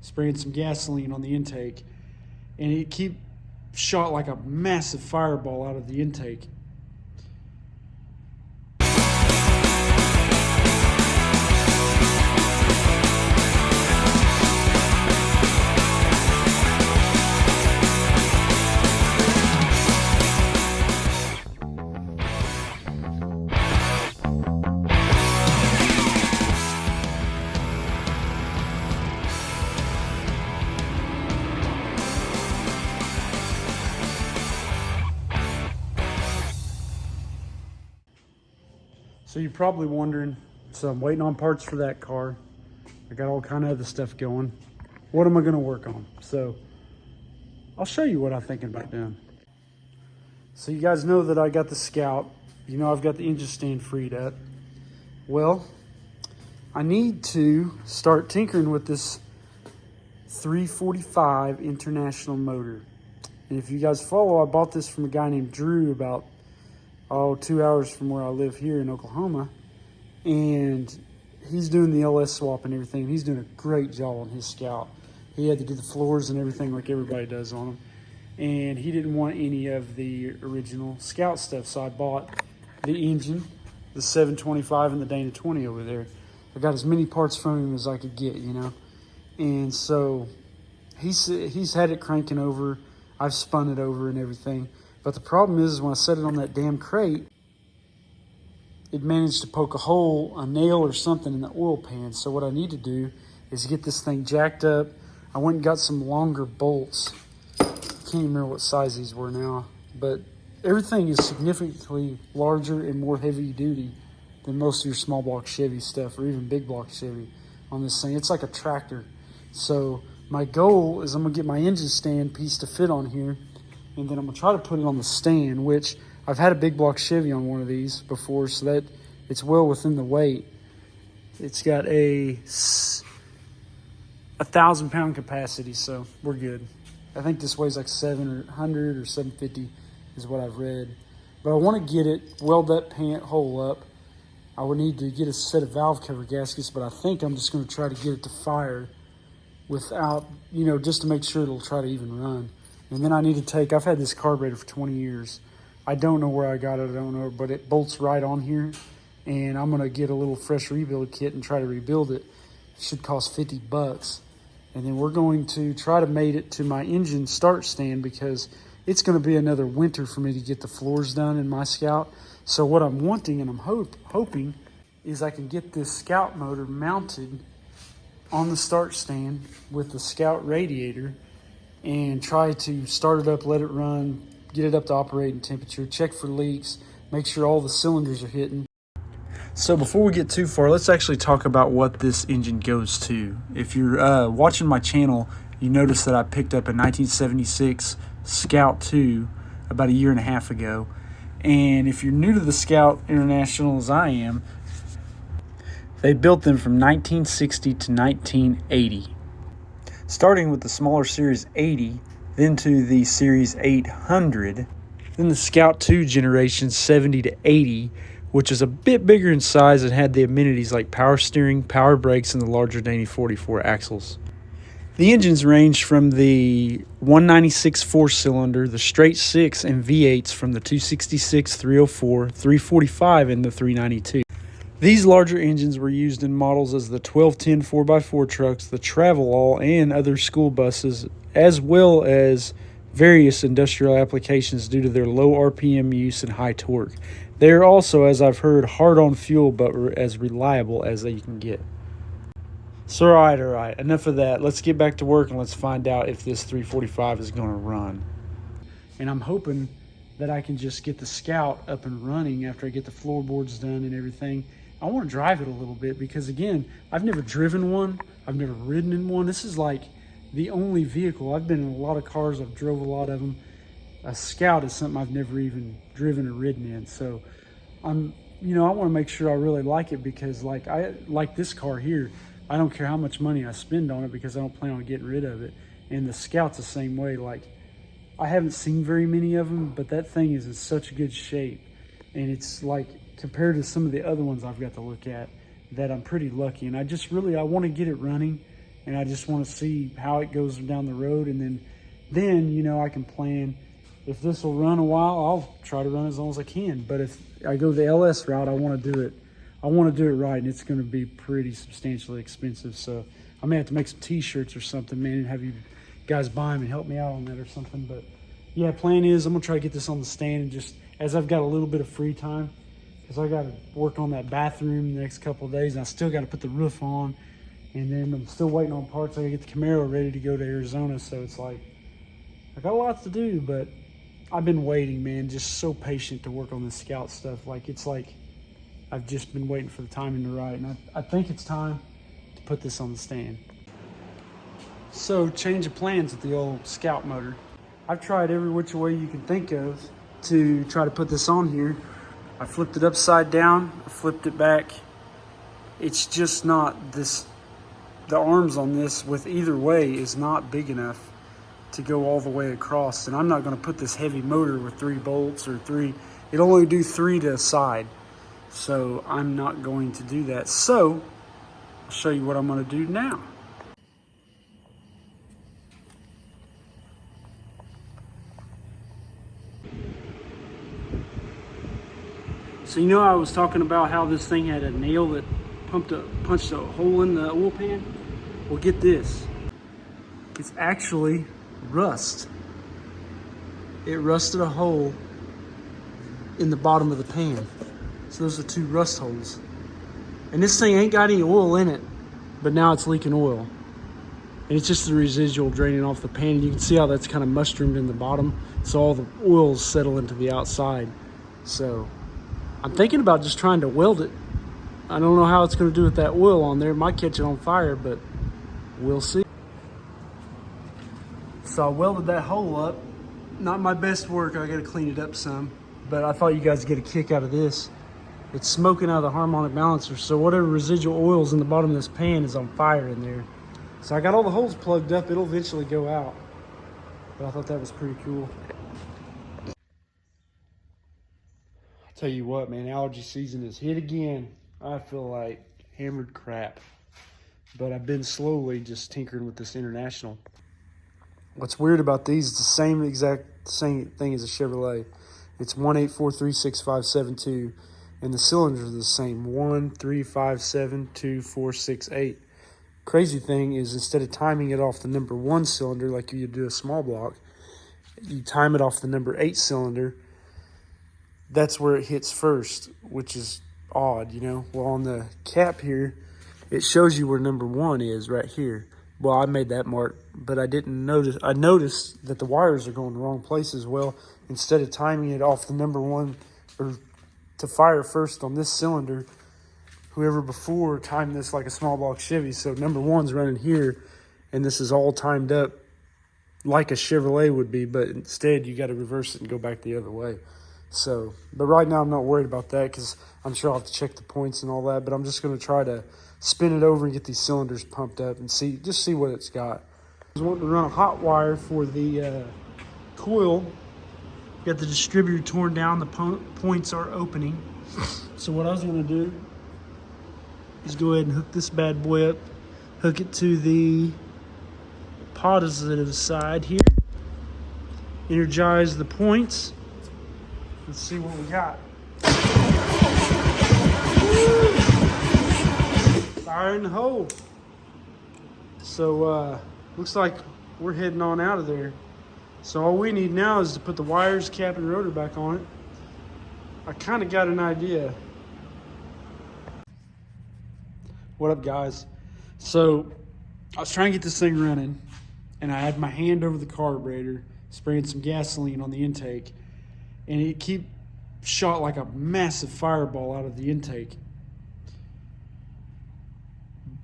spraying some gasoline on the intake, and it shot like a massive fireball out of the intake. So you're probably wondering, so I'm waiting on parts for that car. I got all kind of other stuff going. What am I gonna work on? So I'll show you what I'm thinking about doing. So you guys know that I got the Scout. You know I've got the engine stand freed up. Well, I need to start tinkering with this 345 International motor. And if you guys follow, I bought this from a guy named Drew about 2 hours from where I live here in Oklahoma, and he's doing the LS swap and everything. He's doing a great job on his Scout. He had to do the floors and everything like everybody does on them, and he didn't want any of the original Scout stuff, so I bought the engine, the 725 and the Dana 20 over there. I got as many parts from him as I could get, you know, and so he's had it cranking over. I've spun it over and everything. But the problem is when I set it on that damn crate, it managed to poke a nail or something in the oil pan. So what I need to do is get this thing jacked up. I went and got some longer bolts. Can't even remember what size these were now. But everything is significantly larger and more heavy duty than most of your small block Chevy stuff, or even big block Chevy on this thing. It's like a tractor. So my goal is I'm gonna get my engine stand piece to fit on here, and then I'm gonna try to put it on the stand, which I've had a big block Chevy on one of these before, so that it's well within the weight. It's got a 1,000-pound capacity, so we're good. I think this weighs like 700 or 750 is what I've read. But I wanna get it, weld that pant hole up. I would need to get a set of valve cover gaskets, but I think I'm just gonna try to get it to fire without, just to make sure it'll try to even run. And then I need to I've had this carburetor for 20 years. I don't know where I got it, but it bolts right on here. And I'm gonna get a little fresh rebuild kit and try to rebuild it. It should cost $50. And then we're going to try to mate it to my engine start stand, because it's gonna be another winter for me to get the floors done in my Scout. So what I'm wanting and I'm hoping is I can get this Scout motor mounted on the start stand with the Scout radiator and try to start it up, let it run, get it up to operating temperature, check for leaks, make sure all the cylinders are hitting. So before we get too far, let's actually talk about what this engine goes to. If you're watching my channel, you notice that I picked up a 1976 Scout 2 about 1.5 years ago. And if you're new to the Scout International as I am, they built them from 1960 to 1980. Starting with the smaller Series 80, then to the Series 800, then the Scout 2 generation 70 to 80, which is a bit bigger in size and had the amenities like power steering, power brakes, and the larger Dana 44 axles. The engines ranged from the 196 four-cylinder, the straight 6, and V8s from the 266, 304, 345, and the 392. These larger engines were used in models as the 1210 4x4 trucks, the Travelall, and other school buses, as well as various industrial applications due to their low RPM use and high torque. They are also, as I've heard, hard on fuel, but as reliable as you can get. So all right, enough of that. Let's get back to work and let's find out if this 345 is going to run. And I'm hoping that I can just get the Scout up and running after I get the floorboards done and everything. I want to drive it a little bit because, again, I've never driven one. I've never ridden in one. This is like the only vehicle. I've been in a lot of cars. I've drove a lot of them. A Scout is something I've never even driven or ridden in. So I want to make sure I really like it, because I like this car here. I don't care how much money I spend on it because I don't plan on getting rid of it. And the Scout's the same way. I haven't seen very many of them, but that thing is in such good shape. And it's compared to some of the other ones I've got to look at, that I'm pretty lucky. And I want to get it running and I just want to see how it goes down the road, and then you know, I can plan. If this will run a while, I'll try to run as long as I can. But if I go the LS route, I want to do it. I want to do it right, and it's going to be pretty substantially expensive. So I may have to make some T-shirts or something, man, and have you guys buy them and help me out on that or something. But yeah, plan is I'm gonna try to get this on the stand, and just as I've got a little bit of free time, because I got to work on that bathroom the next couple of days, and I still got to put the roof on, and then I'm still waiting on parts. I got to get the Camaro ready to go to Arizona. So it's like I got lots to do, but I've been waiting, man, just so patient to work on this Scout stuff. Like, it's like I've just been waiting for the timing to right, and I think it's time to put this on the stand. So, change of plans with the old Scout motor. I've tried every which way you can think of to try to put this on here. I flipped it upside down, I flipped it back. It's just not this, the arms on this with either way is not big enough to go all the way across, and I'm not going to put this heavy motor with 3 bolts or 3. It'll only do 3 to a side, so I'm not going to do that. So I'll show you what I'm going to do now. So you know, I was talking about how this thing had a nail that punched a hole in the oil pan. Well, get this, it's actually rust. It rusted a hole in the bottom of the pan. So those are 2 rust holes. And this thing ain't got any oil in it, but now it's leaking oil. And it's just the residual draining off the pan. You can see how that's kind of mushroomed in the bottom. So all the oils settle into the outside. So I'm thinking about just trying to weld it. I don't know how it's going to do with that oil on there. It might catch it on fire, but we'll see. So I welded that hole up. Not my best work, I gotta clean it up some, but I thought you guys would get a kick out of this. It's smoking out of the harmonic balancer, so whatever residual oil's in the bottom of this pan is on fire in there. So I got all the holes plugged up, it'll eventually go out. But I thought that was pretty cool. I'll tell you what, man, allergy season is hit again. I feel like hammered crap. But I've been slowly just tinkering with this International. What's weird about these is the exact same thing as a Chevrolet. It's 184366572, and the cylinders are the same, 135724668. Crazy thing is, instead of timing it off the number 1 cylinder like you do a small block, you time it off the number 8 cylinder. That's where it hits first, which is odd, you know. Well, on the cap here, it shows you where number 1 is right here. Well, I made that mark, but I didn't notice. I noticed that the wires are going the wrong places. Well, instead of timing it off the number 1 or to fire first on this cylinder, whoever before timed this like a small block Chevy. So number 1's running here, and this is all timed up like a Chevrolet would be, but instead you got to reverse it and go back the other way. So, but right now I'm not worried about that because I'm sure I'll have to check the points and all that, but I'm just going to try to spin it over and get these cylinders pumped up and see what it's got. I was wanting to run a hot wire for the coil. Got the distributor torn down, the points are opening. So what I was going to do is go ahead and hook this bad boy up, hook it to the positive side here, energize the points. Let's see what we got. Fire in the hole. So looks like we're heading on out of there. So all we need now is to put the wires, cap, and rotor back on it. I kind of got an idea. What up, guys? So I was trying to get this thing running, and I had my hand over the carburetor, spraying some gasoline on the intake, and it shot like a massive fireball out of the intake.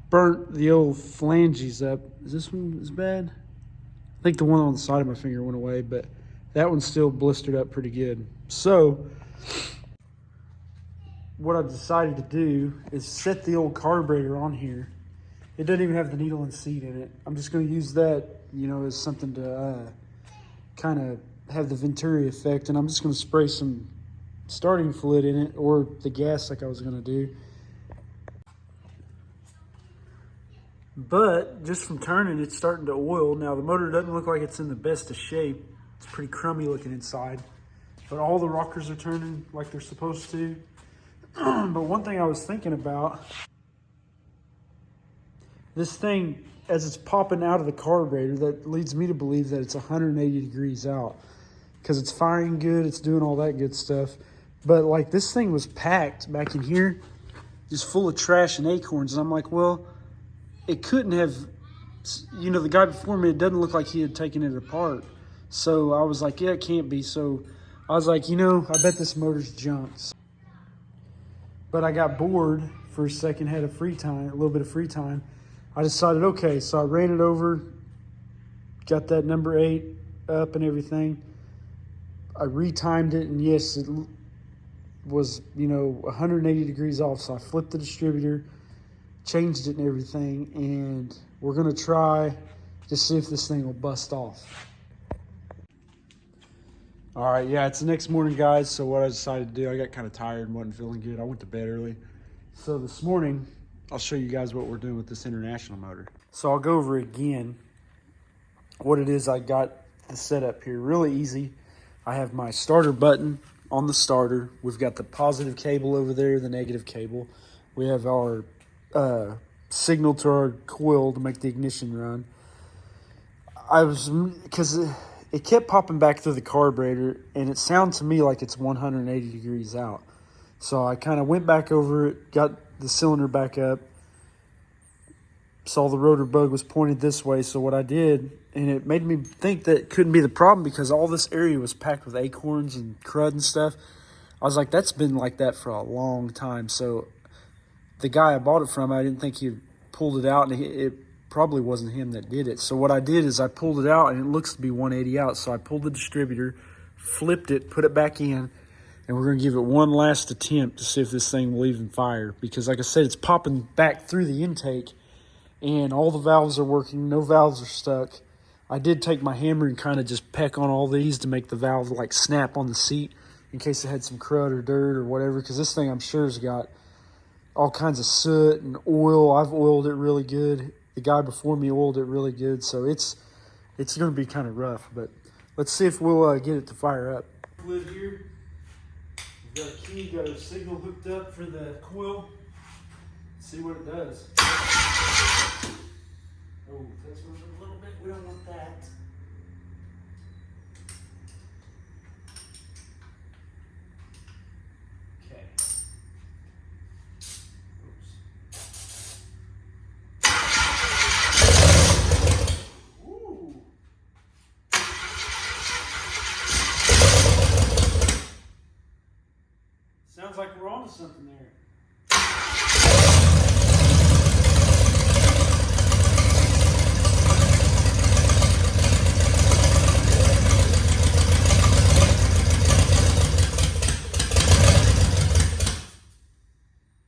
Burnt the old flanges up. Is this one as bad? I think the one on the side of my finger went away, but that one's still blistered up pretty good. So what I've decided to do is set the old carburetor on here. It doesn't even have the needle and seat in it. I'm just going to use that, you know, as something to kind of have the Venturi effect, and I'm just going to spray some starting fluid in it, or the gas like I was going to do. But just from turning, it's starting to oil. Now the motor doesn't look like it's in the best of shape. It's pretty crummy looking inside. But all the rockers are turning like they're supposed to. But one thing I was thinking about, this thing, as it's popping out of the carburetor, that leads me to believe that it's 180 degrees out. Because it's firing good, it's doing all that good stuff. But like this thing was packed back in here, just full of trash and acorns. And I'm like, well, it couldn't have, you know, the guy before me, it doesn't look like he had taken it apart. So I was like, yeah, it can't be. So I was like, you know, I bet this motor's junk. But I got bored for a second, had a free time, a little bit of free time. I decided, okay, so I ran it over, got that number 8 up and everything. I retimed it, and yes, it was, you know, 180 degrees off. So I flipped the distributor, changed it and everything, and we're gonna try to see if this thing will bust off. All right, yeah, it's the next morning, guys. So what I decided to do, I got kind of tired and wasn't feeling good. I went to bed early. So this morning, I'll show you guys what we're doing with this International motor. So I'll go over again what it is I got the setup here. Really easy. I have my starter button on the starter. We've got the positive cable over there, the negative cable. We have our signal to our coil to make the ignition run. Because it kept popping back through the carburetor, and it sounded to me like it's 180 degrees out. So I kind of went back over it, got the cylinder back up, saw the rotor bug was pointed this way. So what I did, and it made me think that it couldn't be the problem because all this area was packed with acorns and crud and stuff. I was like, that's been like that for a long time. So the guy I bought it from, I didn't think he pulled it out, and it probably wasn't him that did it. So what I did is I pulled it out, and it looks to be 180 out. So I pulled the distributor, flipped it, put it back in, and we're going to give it one last attempt to see if this thing will even fire. Because like I said, it's popping back through the intake, and all the valves are working. No valves are stuck. I did take my hammer and kind of just peck on all these to make the valve like snap on the seat in case it had some crud or dirt or whatever. Because this thing, I'm sure, has got all kinds of soot and oil. I've oiled it really good. The guy before me oiled it really good. So it's going to be kind of rough. But let's see if we'll get it to fire up. Lid here. We've got a key, got a signal hooked up for the coil. Let's see what it does. Oh, that's moving a little bit. We don't want that. Okay. Oops. Ooh. Sounds like we're onto something there.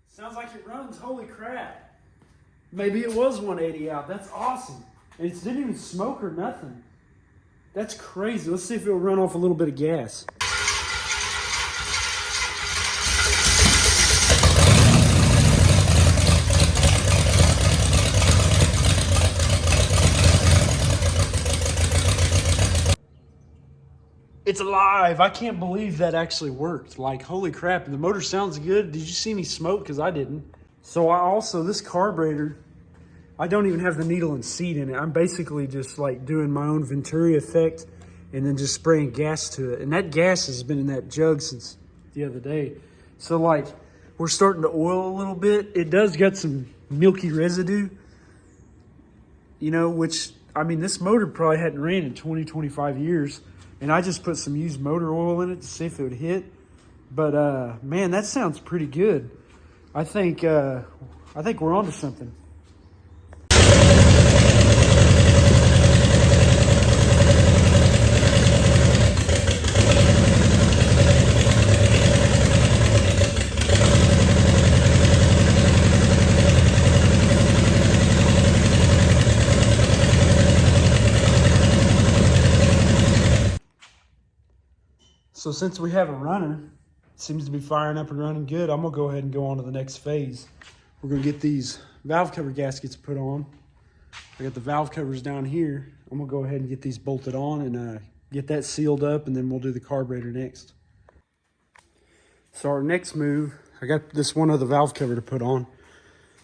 Sounds like it runs. Holy crap. Maybe it was 180 out. That's awesome. And it didn't even smoke or nothing. That's crazy. Let's see if it'll run off a little bit of gas. It's alive. I can't believe that actually worked. Like, holy crap. The motor sounds good. Did you see any smoke? Because I didn't. So I also, this carburetor, I don't even have the needle and seat in it. I'm basically just like doing my own Venturi effect and then just spraying gas to it. And that gas has been in that jug since the other day. So like, we're starting to oil a little bit. It does got some milky residue, you know, which, I mean, this motor probably hadn't ran in 20, 25 years. And I just put some used motor oil in it to see if it would hit. But man, that sounds pretty good. I think we're onto something. So since we have a runner, it seems to be firing up and running good, I'm gonna go ahead and go on to the next phase. We're gonna get these valve cover gaskets put on. I got the valve covers down here. I'm gonna go ahead and get these bolted on and get that sealed up, and then we'll do the carburetor next. So our next move, I got this one other valve cover to put on,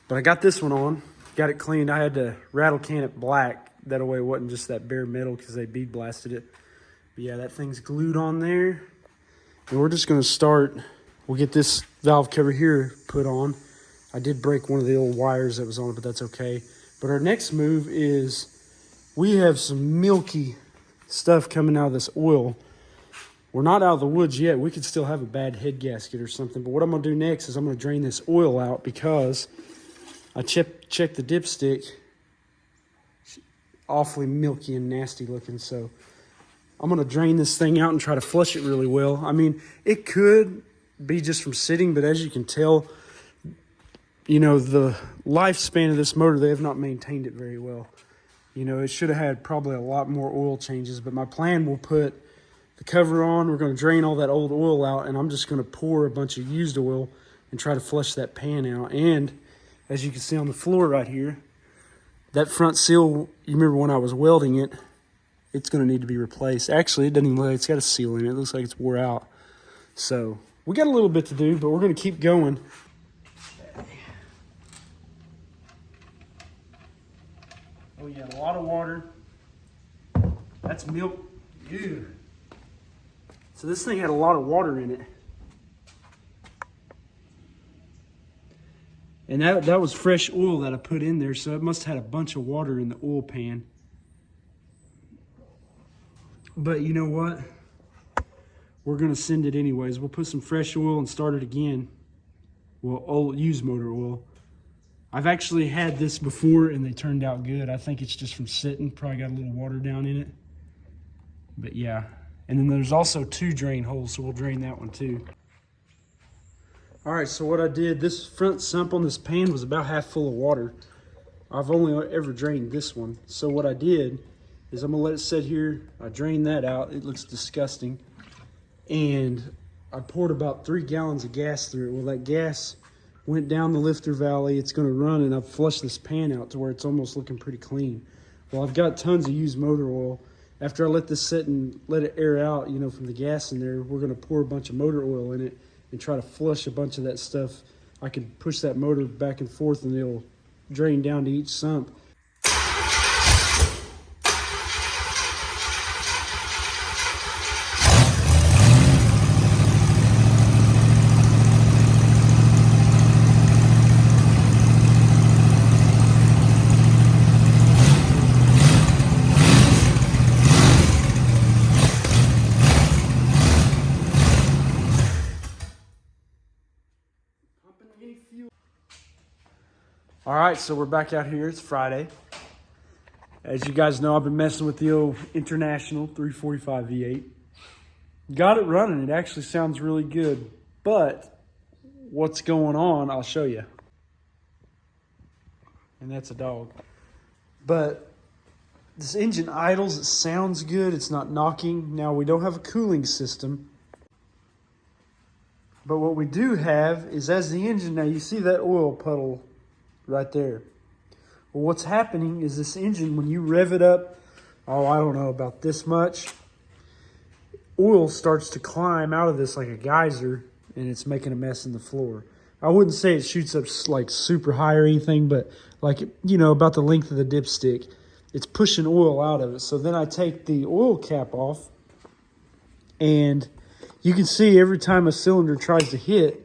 but I got this one on, got it cleaned. I had to rattle can it black. That way it wasn't just that bare metal because they bead blasted it. But yeah, that thing's glued on there. And we're just gonna start, we'll get this valve cover here put on. I did break one of the old wires that was on it, but that's okay. But our next move is we have some milky stuff coming out of this oil. We're not out of the woods yet. We could still have a bad head gasket or something. But what I'm gonna do next is I'm gonna drain this oil out because I checked the dipstick. It's awfully milky and nasty looking. So I'm gonna drain this thing out and try to flush it really well. I mean, it could be just from sitting, but as you can tell, you know, the lifespan of this motor, they have not maintained it very well. You know, it should have had probably a lot more oil changes, but my plan will put the cover on. We're going to drain all that old oil out, and I'm just going to pour a bunch of used oil and try to flush that pan out. And as you can see on the floor right here, that front seal, you remember when I was welding it, it's going to need to be replaced. Actually, it doesn't even look like it's got a seal in it. It looks like it's wore out. So we got a little bit to do, but we're going to keep going. Oh yeah, a lot of water. That's milk. Ew. So this thing had a lot of water in it. And that was fresh oil that I put in there, so it must have had a bunch of water in the oil pan. But you know what? We're gonna send it anyways. We'll put some fresh oil and start it again. Well, used motor oil. I've actually had this before and they turned out good. I think it's just from sitting, probably got a little water down in it. But yeah, and then there's also 2 drain holes, so we'll drain that one too. All right, so what I did, this front sump on this pan was about half full of water. I've only ever drained this one. So what I did is I'm gonna let it sit here. I drained that out. It looks disgusting. And I poured about 3 gallons of gas through it. Well, that gas went down the lifter valley. It's gonna run, and I've flushed this pan out to where it's almost looking pretty clean. Well, I've got tons of used motor oil. After I let this sit and let it air out, you know, from the gas in there, we're gonna pour a bunch of motor oil in it and try to flush a bunch of that stuff. I can push that motor back and forth and it'll drain down to each sump. All right, so we're back out here. It's Friday. As you guys know, I've been messing with the old International 345 V8. Got it running. It actually sounds really good. But what's going on, I'll show you. And that's a dog. But this engine idles. It sounds good. It's not knocking. Now, we don't have a cooling system. But what we do have is as the engine, now you see that oil puddle right there. Well, what's happening is this engine, when you rev it up, oh, I don't know, about this much, oil starts to climb out of this like a geyser, and it's making a mess in the floor. I wouldn't say it shoots up like super high or anything, but like, you know, about the length of the dipstick, it's pushing oil out of it. So then I take the oil cap off, and you can see every time a cylinder tries to hit,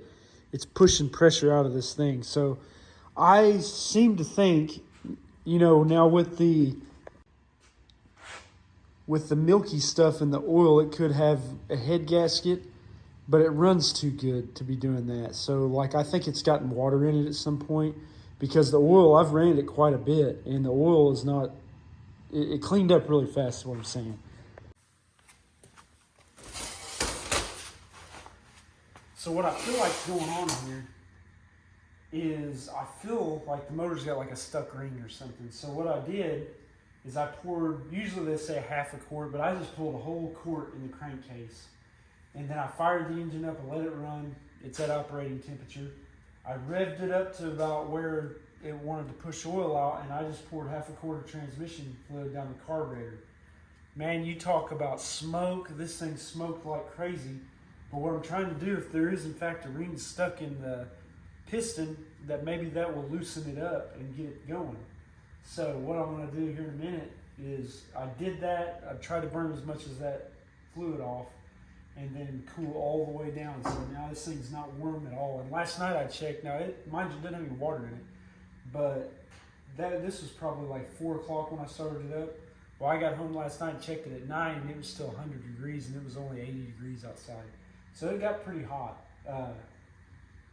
it's pushing pressure out of this thing. So I seem to think, you know, now with the milky stuff in the oil, it could have a head gasket, but it runs too good to be doing that. So, like, I think it's gotten water in it at some point because the oil, I've ran it quite a bit, and the oil is not, it cleaned up really fast is what I'm saying. So what I feel like going on here is I feel like the motor's got like a stuck ring or something. So what I did is I poured, usually they say half a quart, but I just pulled a whole quart in the crankcase. And then I fired the engine up and let it run. It's at operating temperature. I revved it up to about where it wanted to push oil out, and I just poured half a quart of transmission fluid down the carburetor. Man, you talk about smoke. This thing smoked like crazy. But what I'm trying to do, if there is in fact a ring stuck in the piston, that maybe that will loosen it up and get it going. So what I'm going to do here in a minute is I did that. I tried to burn as much as that fluid off and then cool all the way down. So now this thing's not warm at all. And last night I checked. Now, mind you, didn't have any water in it. But this was probably like 4 o'clock when I started it up. Well, I got home last night and checked it at 9, and it was still 100 degrees, and it was only 80 degrees outside. So it got pretty hot.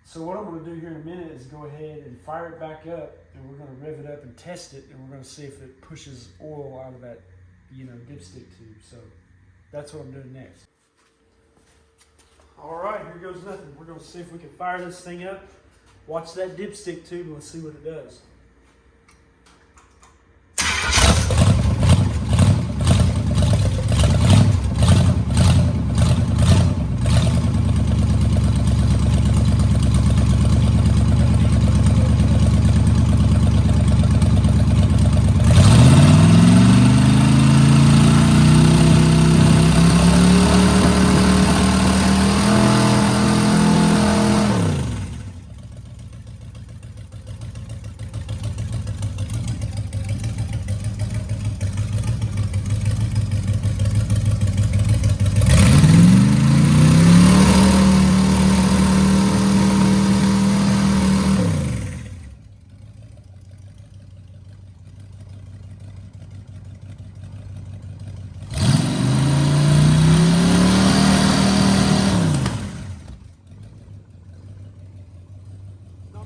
So what I'm going to do here in a minute is go ahead and fire it back up, and we're going to rev it up and test it, and we're going to see if it pushes oil out of that, dipstick tube. So that's what I'm doing next. All right, here goes nothing. We're going to see if we can fire this thing up, watch that dipstick tube, and let's see what it does.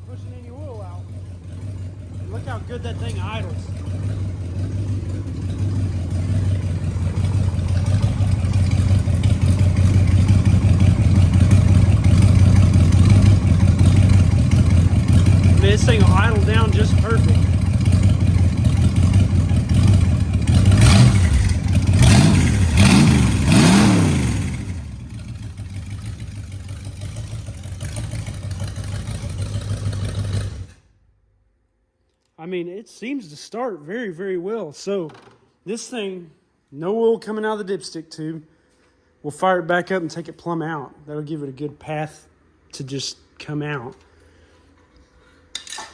Pushing any oil out. And look how good that thing idles. I mean, this thing will idle down just perfect. I mean, it seems to start very, very well. So this thing, no oil coming out of the dipstick tube. We'll fire it back up and take it plumb out. That'll give it a good path to just come out.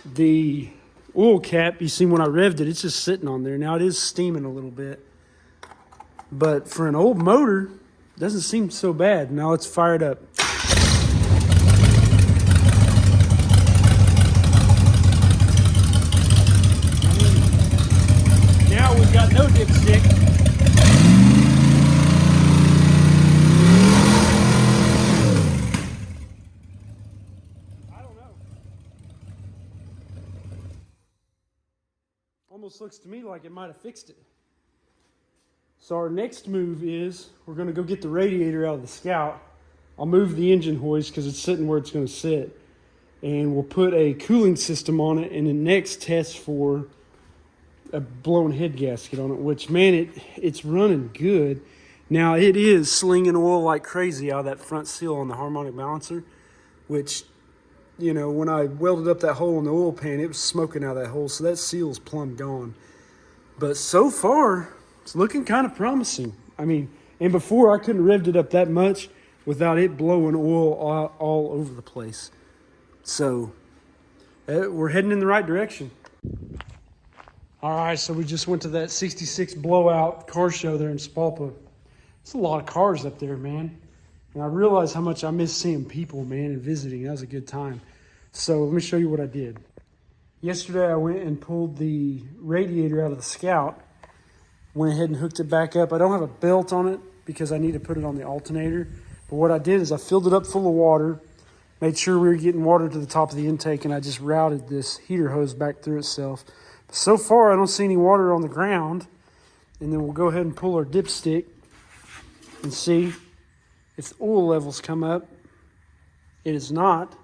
The oil cap, you see when I revved it, it's just sitting on there. Now it is steaming a little bit. But for an old motor, it doesn't seem so bad. Now let's fire it up. We've got no dipstick. I don't know. Almost looks to me like it might have fixed it. So our next move is we're going to go get the radiator out of the Scout. I'll move the engine hoist because it's sitting where it's going to sit. And we'll put a cooling system on it and then next test for a blown head gasket on it, which, man, it's running good. Now, it is slinging oil like crazy out of that front seal on the harmonic balancer, which, when I welded up that hole in the oil pan, it was smoking out of that hole, so that seal's plumb gone. But so far, it's looking kind of promising. I mean, and before, I couldn't have revved it up that much without it blowing oil all over the place. So, we're heading in the right direction. All right, so we just went to that 66 blowout car show there in Spalpa. It's a lot of cars up there, man. And I realized how much I miss seeing people, man, and visiting. That was a good time. So let me show you what I did. Yesterday, I went and pulled the radiator out of the Scout. Went ahead and hooked it back up. I don't have a belt on it because I need to put it on the alternator. But what I did is I filled it up full of water, made sure we were getting water to the top of the intake, and I just routed this heater hose back through itself. So far, I don't see any water on the ground. And then we'll go ahead and pull our dipstick and see if the oil levels come up. It is not.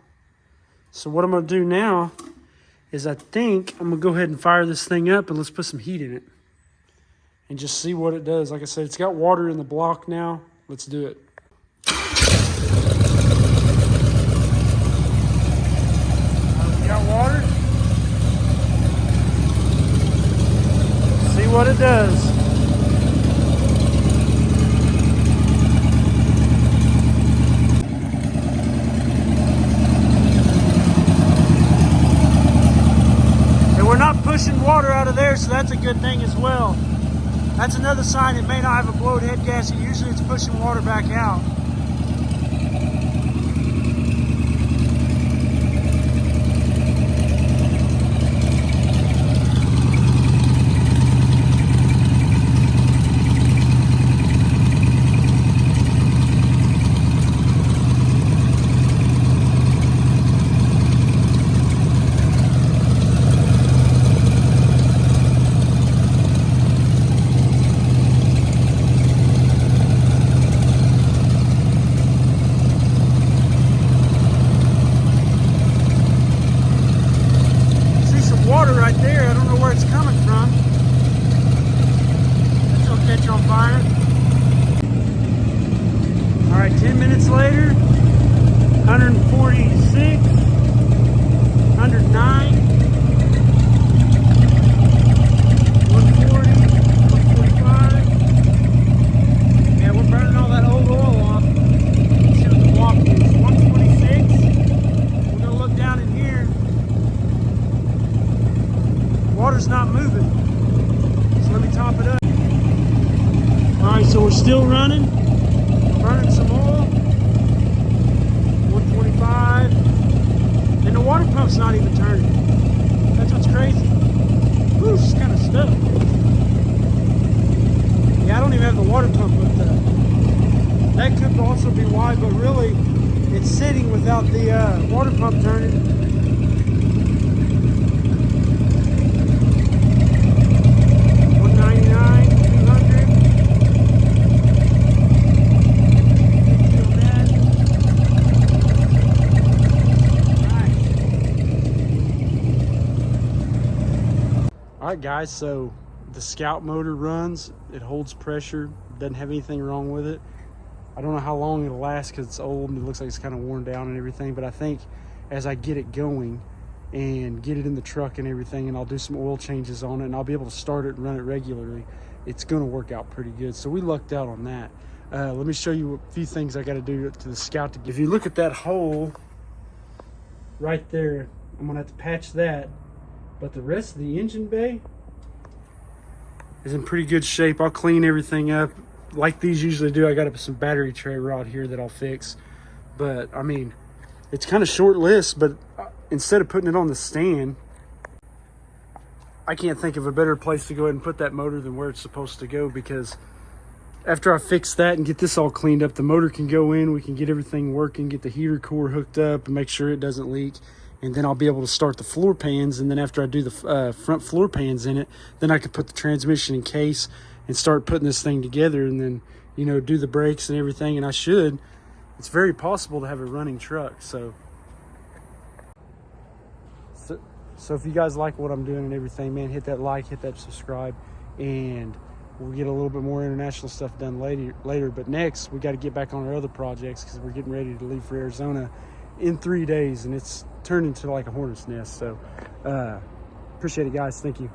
So what I'm going to do now is I think I'm going to go ahead and fire this thing up and let's put some heat in it and just see what it does. Like I said, it's got water in the block now. Let's do it. We got water. does. And we're not pushing water out of there, so that's a good thing as well. That's another sign it may not have a blowed head gasket. Usually it's pushing water back out. Water right there. I don't know where it's coming from. It'll catch on fire. All right, 10 minutes later, 146, 109, 140, 145. Yeah, we're burning all that old oil off. Let's see what the walk is. 126. We're gonna look down in here. Water's not moving, so let me top it up. All right, so we're still running. We're burning some oil. 125, and the water pump's not even turning. That's what's crazy. Whew, it's kind of stuck. Yeah, I don't even have the water pump hooked up. That could also be why, but really, it's sitting without the water pump turning. 200. Alright guys, so the Scout motor runs, it holds pressure, doesn't have anything wrong with it. I don't know how long it'll last because it's old and it looks like it's kind of worn down and everything, but I think as I get it going and get it in the truck and everything, and I'll do some oil changes on it, and I'll be able to start it and run it regularly, it's going to work out pretty good. So we lucked out on that. Let me show you a few things I got to do to the Scout. If you look at that hole right there, I'm going to have to patch that, but the rest of the engine bay is in pretty good shape. I'll clean everything up like these usually do. I got some battery tray rod here that I'll fix, but I mean, it's kind of short list, but instead of putting it on the stand, I can't think of a better place to go ahead and put that motor than where it's supposed to go, because after I fix that and get this all cleaned up, the motor can go in, we can get everything working, get the heater core hooked up and make sure it doesn't leak, and then I'll be able to start the floor pans. And then after I do the front floor pans in it, then I can put the transmission in case and start putting this thing together, and then, you know, do the brakes and everything. And I should, it's very possible to have a running truck. So if you guys like what I'm doing and everything, man, hit that like, hit that subscribe, and we'll get a little bit more international stuff done later. But next, we got to get back on our other projects because we're getting ready to leave for Arizona in 3 days, and it's turned into like a hornet's nest. So appreciate it, guys. Thank you.